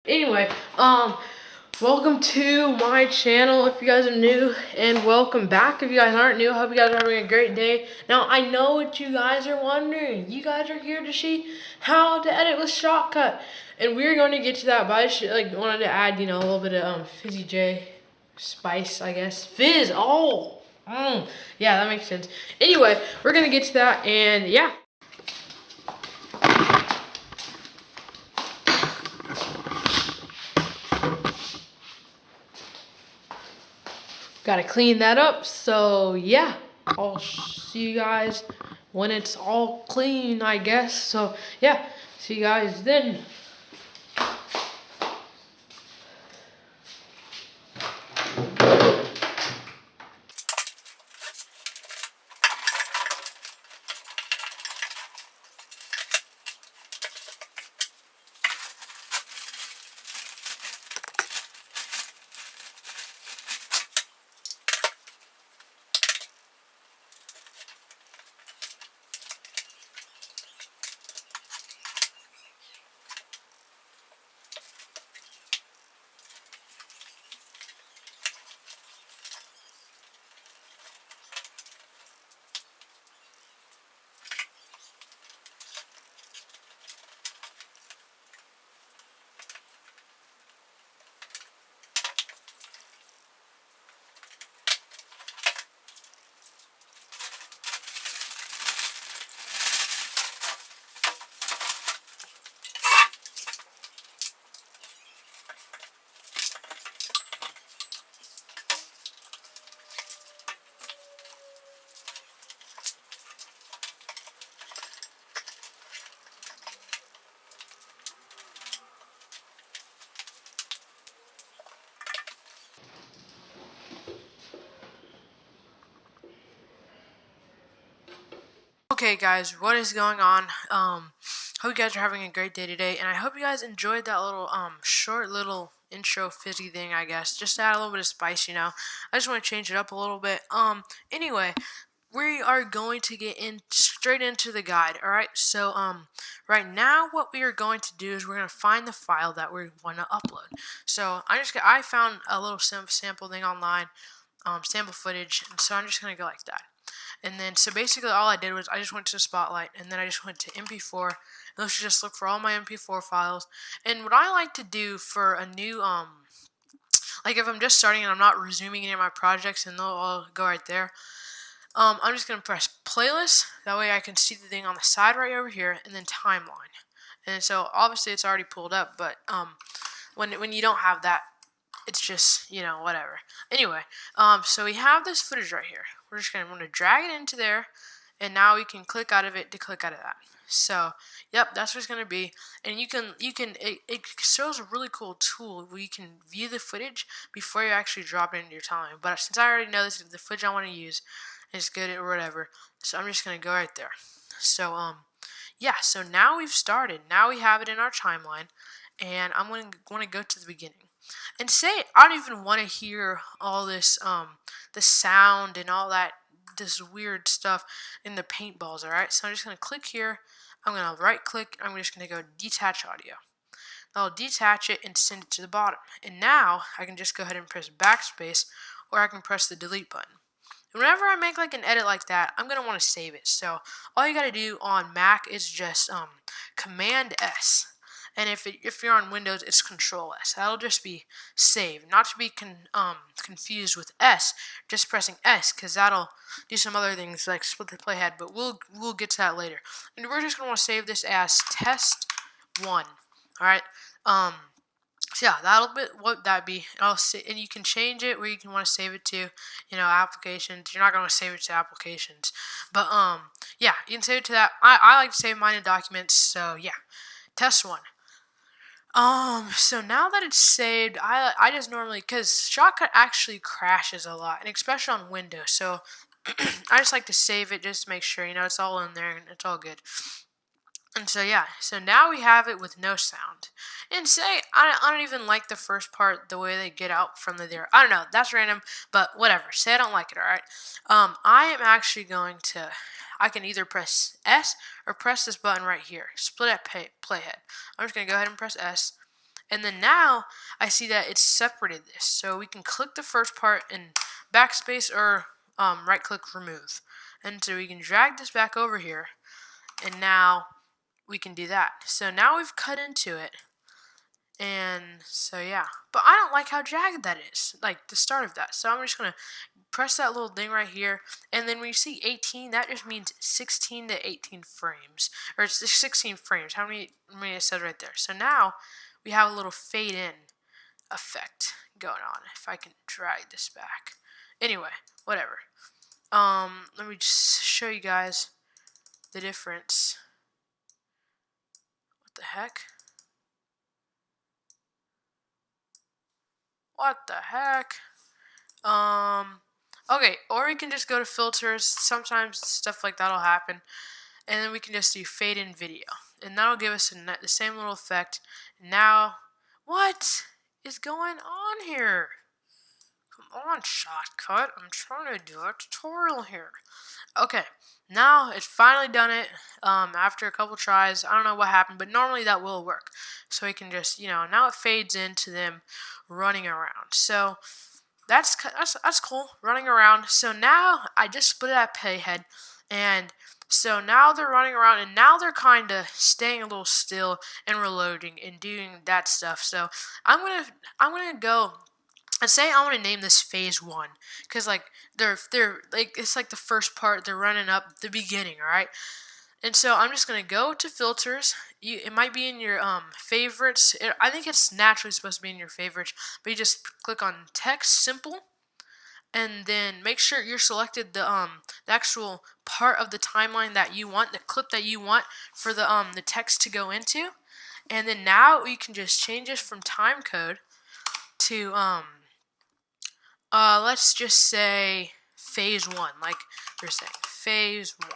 Anyway, welcome to my channel if you guys are new, and welcome back if you guys aren't new. I hope you guys are having a great day. Now, I know what you guys are wondering. You guys are here to see how to edit with Shotcut, and we're going to get to that, but I just wanted to add, a little bit of Fizzy J spice, I guess. Fizz, oh! Yeah, that makes sense. Anyway, we're going to get to that, and yeah. Gotta clean that up, so yeah, I'll see you guys when it's all clean, I guess. So yeah, see you guys then. Okay, guys, what is going on? Hope you guys are having a great day today, and I hope you guys enjoyed that little short little intro fizzy thing, I guess. Just to add a little bit of spice, I just want to change it up a little bit. Anyway, we are going to get in straight into the guide. All right, so right now what we are going to do is we're going to find the file that we want to upload. So I found a little sample thing online, sample footage, and so I'm just going to go like that. And then, so basically all I did was I just went to Spotlight, and then I just went to MP4, and let's just look for all my MP4 files. And what I like to do for a new, like if I'm just starting and I'm not resuming any of my projects, and they'll all go right there, I'm just going to press playlist. That way I can see the thing on the side right over here, and then timeline. And so obviously it's already pulled up, but when you don't have that, it's just, whatever. Anyway, so we have this footage right here. We're just going to drag it into there, and now we can click out of it to click out of that. So, yep, that's what it's going to be. And it shows a really cool tool where you can view the footage before you actually drop it into your timeline. But since I already know this is the footage I want to use, it's good or whatever, so I'm just going to go right there. So, yeah, so now we've started. Now we have it in our timeline, and I'm going to go to the beginning. And say I don't even want to hear all this the sound and all that this weird stuff in the paintballs, alright? So I'm just gonna click here, I'm gonna right click, I'm just gonna go detach audio. I'll detach it and send it to the bottom. And now I can just go ahead and press backspace, or I can press the delete button. And whenever I make like an edit like that, I'm gonna want to save it. So all you gotta do on Mac is just Command S. And if you're on Windows, it's Control S. That'll just be save, not to be confused with S. Just pressing S, because that'll do some other things like split the playhead. But we'll get to that later. And we're just gonna want to save this as test 1. All right. So yeah, that'll be what that be. And you can change it where you can want to save it to, applications. You're not gonna save it to applications, but yeah, you can save it to that. I like to save mine in documents. So yeah, test 1. So now that it's saved, I just normally, because Shotcut actually crashes a lot, and especially on Windows, so I just like to save it just to make sure, it's all in there and it's all good. And so yeah, so now we have it with no sound. And say, I don't even like the first part, the way they get out from the there. I don't know, that's random, but whatever. Say I don't like it, alright? I am actually going to, I can either press S or press this button right here. Split at playhead. I'm just going to go ahead and press S. And then now I see that it's separated this. So we can click the first part and backspace or right click remove. And so we can drag this back over here. And now we can do that. So now we've cut into it. And so yeah. But I don't like how jagged that is. Like the start of that. So I'm just going to press that little thing right here, and then when you see 18, that just means 16 to 18 frames, or it's 16 frames. How many it says right there. So now we have a little fade in effect going on. If I can drag this back. Anyway, whatever. Let me just show you guys the difference. What the heck? What the heck? Okay, or we can just go to filters. Sometimes stuff like that'll happen. And then we can just do fade in video. And that'll give us the same little effect. Now, what is going on here? Come on, Shotcut. I'm trying to do a tutorial here. Okay, now it's finally done it. After a couple tries, I don't know what happened, but normally that will work. So we can just, now it fades into them running around. So that's cool, running around. So now I just split that playhead, and so now they're running around, and now they're kind of staying a little still and reloading and doing that stuff. So I'm gonna go and say I want to name this phase 1, because like they're like, it's like the first part, they're running up the beginning, all right. And so I'm just gonna go to filters. It might be in your favorites. I think it's naturally supposed to be in your favorites, but you just click on text simple, and then make sure you're selected the actual part of the timeline that you want, the clip that you want for the text to go into. And then now you can just change this from time code to let's just say phase 1, like you're saying, phase 1.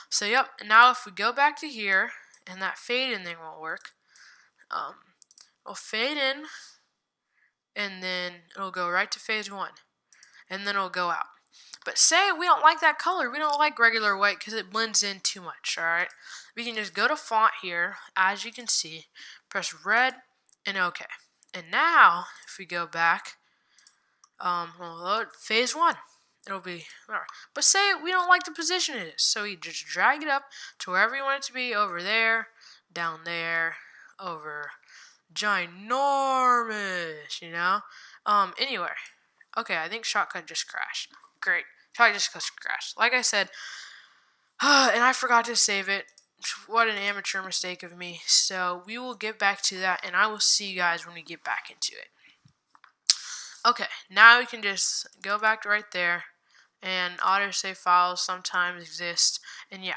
So yep, now if we go back to here, and that fade in thing won't work, we'll fade in, and then it'll go right to phase 1, and then it'll go out. But say we don't like that color, we don't like regular white because it blends in too much, alright? We can just go to font here, as you can see, press red, and OK. And now, if we go back, we'll load phase 1. It'll be, whatever. But say we don't like the position it is, so you just drag it up to wherever you want it to be, over there, down there, over ginormous, anywhere. Okay, I think Shotcut just crashed. Great. Shotcut just crashed. Like I said, and I forgot to save it. What an amateur mistake of me. So we will get back to that, and I will see you guys when we get back into it. Okay, now we can just go back to right there, and autosave files sometimes exist, and yeah.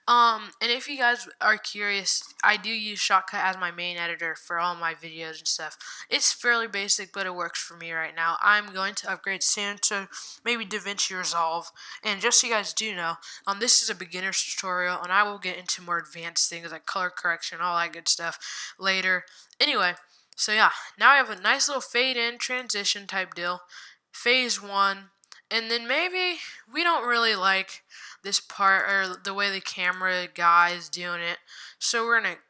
And if you guys are curious, I do use Shotcut as my main editor for all my videos and stuff. It's fairly basic, but it works for me right now. I'm going to upgrade soon to maybe DaVinci Resolve. And just so you guys do know, this is a beginner's tutorial, and I will get into more advanced things like color correction, all that good stuff later. Anyway, so yeah, now I have a nice little fade in transition type deal, phase 1. And then maybe we don't really like this part, or the way the camera guy is doing it. So we're going to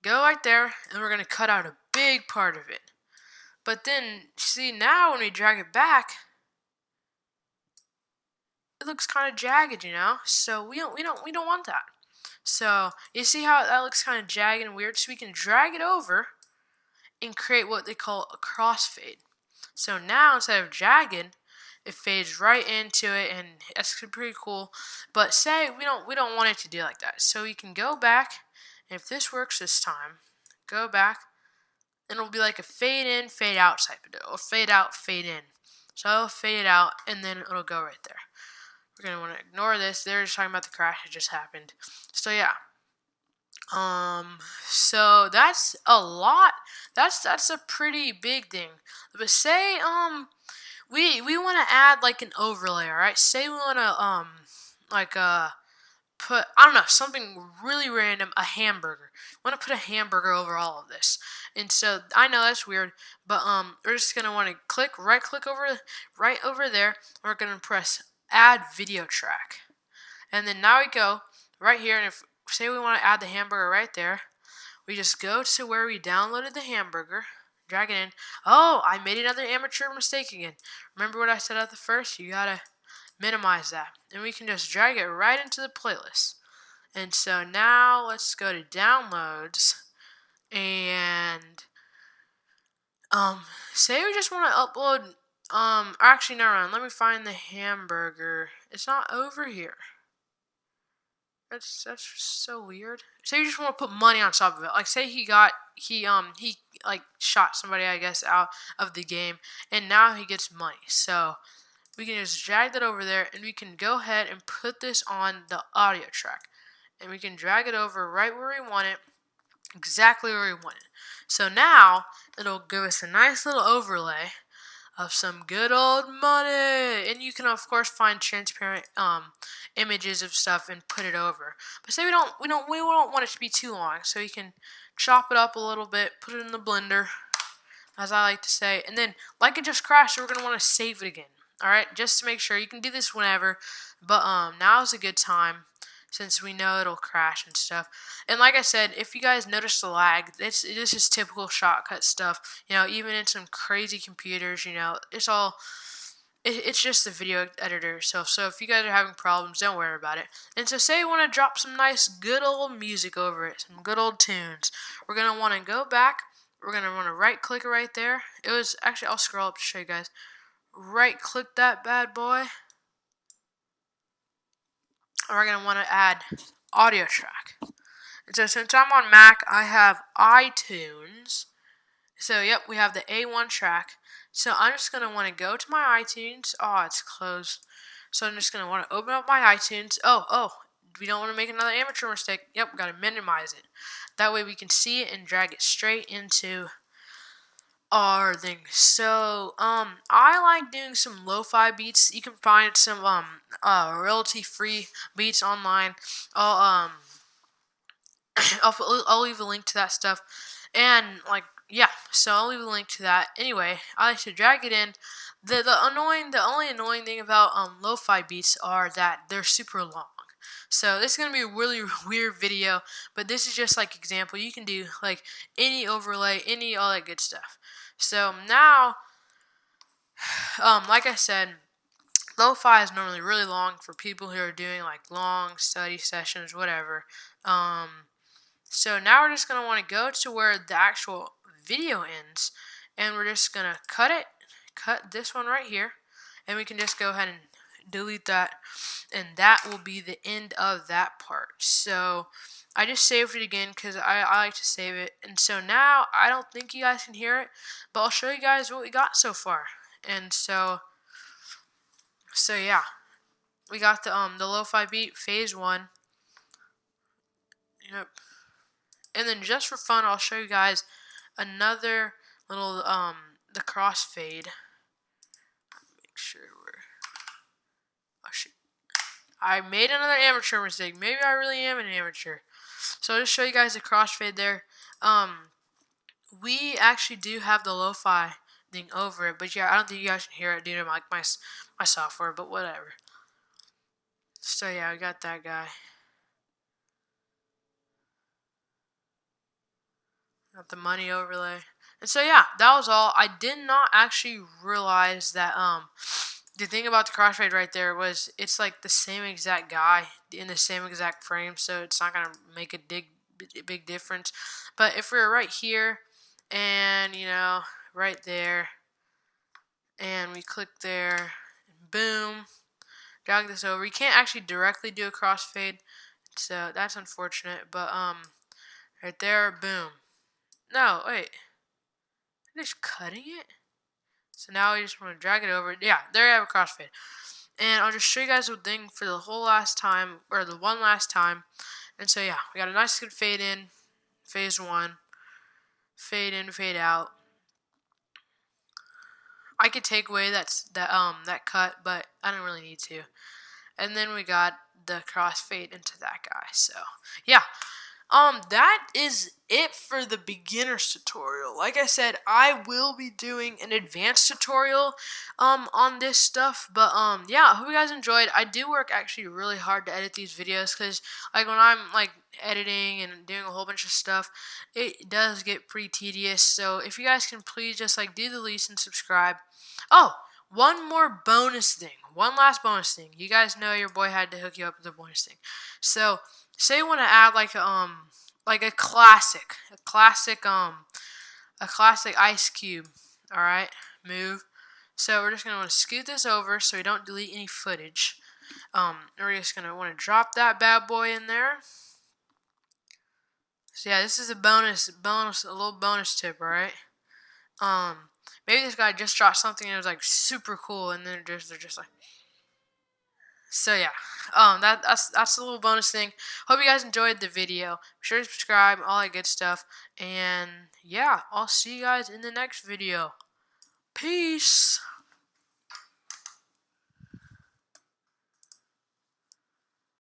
go right there, and we're going to cut out a big part of it. But then, see, now when we drag it back, it looks kind of jagged, So we don't want that. So you see how that looks kind of jagged and weird? So we can drag it over and create what they call a crossfade. So now instead of jagged, it fades right into it, and that's pretty cool. But say we don't want it to do like that, so we can go back, and if this works this time, go back, and it'll be like a fade in, fade out type of deal, or fade out, fade in. So I'll fade out, and then it'll go right there. We're gonna want to ignore this. They're just talking about the crash that just happened. So yeah. So that's a lot. That's a pretty big thing. But say we want to add like an overlay, alright? Say we want to put, I don't know, something really random, a hamburger. We want to put a hamburger over all of this. And so I know that's weird, but we're just gonna want to right click right over there. We're gonna press add video track, and then now we go right here, and if say we want to add the hamburger right there, we just go to where we downloaded the hamburger, drag it in. Oh, I made another amateur mistake again. Remember what I said at the first? You gotta minimize that. And we can just drag it right into the playlist. And so now let's go to downloads and say we just want to upload actually never mind. Let me find the hamburger. It's not over here. That's just so weird. Say you just want to put money on top of it. Like say he like shot somebody I guess out of the game and now he gets money. So we can just drag that over there and we can go ahead and put this on the audio track. And we can drag it over right where we want it. Exactly where we want it. So now it'll give us a nice little overlay of some good old money, and you can of course find transparent images of stuff and put it over. But say we don't want it to be too long, so you can chop it up a little bit, put it in the blender, as I like to say, and then like it just crashed, we're gonna want to save it again. All right, just to make sure. You can do this whenever, but now is a good time since we know it'll crash and stuff. And like I said, if you guys notice the lag, this is typical Shotcut stuff. You know, even in some crazy computers, you know, it's just the video editor. So if you guys are having problems, don't worry about it. And so say you want to drop some nice good old music over it, some good old tunes. We're going to want to go back. We're going to want to right click it right there. It was actually, I'll scroll up to show you guys. Right click that bad boy. We're going to want to add audio track. And so since I'm on Mac, I have iTunes. So yep, we have the A1 track. So I'm just going to want to go to my iTunes. Oh, it's closed. So I'm just going to want to open up my iTunes. Oh, we don't want to make another amateur mistake. Yep, we got to minimize it. That way we can see it and drag it straight into our thing. So I like doing some lo-fi beats. You can find some royalty free beats online. I'll leave a link to that stuff, and like yeah, so I'll leave a link to that. Anyway, I like to drag it in. The only annoying thing about lo-fi beats are that they're super long. So this is gonna be a really weird video, but this is just like example. You can do like any overlay, all that good stuff. So now, like I said, lo-fi is normally really long for people who are doing like long study sessions, whatever. So now we're just gonna want to go to where the actual video ends, and we're just gonna cut this one right here, and we can just go ahead and delete that, and that will be the end of that part. So I just saved it again because I like to save it. And so now I don't think you guys can hear it, but I'll show you guys what we got so far. And so yeah, we got the lo-fi beat phase 1. Yep. And then just for fun, I'll show you guys another little the crossfade. Make sure we're oh shoot. I made another amateur mistake. Maybe I really am an amateur. So I'll just show you guys the crossfade there. We actually do have the lo-fi thing over it, but yeah, I don't think you guys can hear it due to like my software, but whatever. So yeah, I got that guy. Got the money overlay. And so yeah, that was all. I did not actually realize that the thing about the crossfade right there was it's like the same exact guy in the same exact frame, so it's not gonna make a big difference. But if we were right here and you know right there and we click there and boom, drag this over. You can't actually directly do a crossfade, so that's unfortunate. But right there, boom. No, wait. I'm just cutting it? So now we just want to drag it over. Yeah, there you have a crossfade. And I'll just show you guys the thing for the whole last time, or the one last time. And so yeah, we got a nice good fade in, phase 1, fade in, fade out. I could take away that cut, but I don't really need to. And then we got the crossfade into that guy. So yeah. That is it for the beginner's tutorial. Like I said, I will be doing an advanced tutorial on this stuff, but yeah, I hope you guys enjoyed. I do work actually really hard to edit these videos, because like when I'm like editing and doing a whole bunch of stuff, it does get pretty tedious. So if you guys can please just like do the least and subscribe. Oh, one more bonus thing. One last bonus thing. You guys know your boy had to hook you up with a bonus thing. So say you want to add like a classic ice cube. All right, move. So we're just gonna want to scoot this over so we don't delete any footage. We're just gonna want to drop that bad boy in there. So yeah, this is a a little bonus tip, all right? Maybe this guy just dropped something and it was like super cool, and then they're just like. So yeah, that's a little bonus thing. Hope you guys enjoyed the video. Be sure to subscribe, all that good stuff, and yeah, I'll see you guys in the next video. Peace.